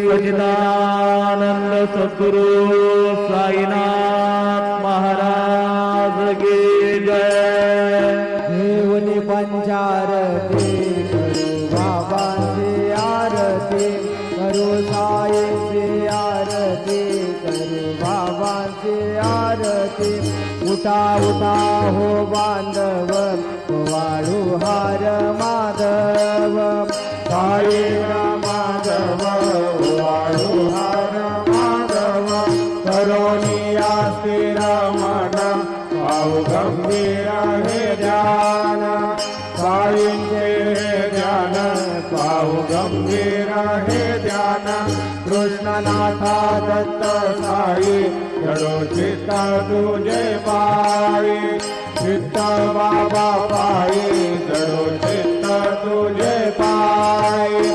सच्चिदानंद सद्गुरु साईनाथ महाराज की जय। देवनी पंचारती करू बाबांची आरती करू साईची आरती करू बाबांची आरती। उठा उठा हो बांधव वाळू हार माधव साई माधव वाळू हार माधव करोनिया स्थिर मन पाहू गंभीर हे ध्यान साईंचे हे ध्यान पाहू गंभीर हे ध्यान। कृष्णनाथा दत्त साई जडो चित्त तुझे पायी चित्त बाबा पायी जडो चित्त तुझे पायी।